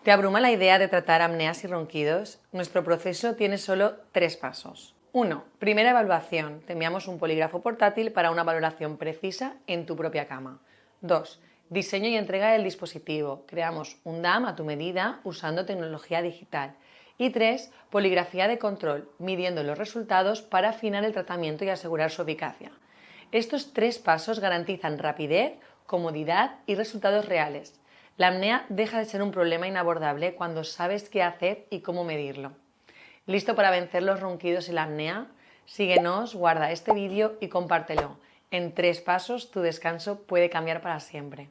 ¿Te abruma la idea de tratar apneas y ronquidos? Nuestro proceso tiene solo 3 pasos. 1. Primera evaluación. Te enviamos un polígrafo portátil para una valoración precisa en tu propia cama. 2. Diseño y entrega del dispositivo. Creamos un DAM a tu medida usando tecnología digital. Y 3. Poligrafía de control, midiendo los resultados para afinar el tratamiento y asegurar su eficacia. Estos 3 pasos garantizan rapidez, comodidad y resultados reales. La apnea deja de ser un problema inabordable cuando sabes qué hacer y cómo medirlo. ¿Listo para vencer los ronquidos y la apnea? Síguenos, guarda este vídeo y compártelo. En 3 pasos tu descanso puede cambiar para siempre.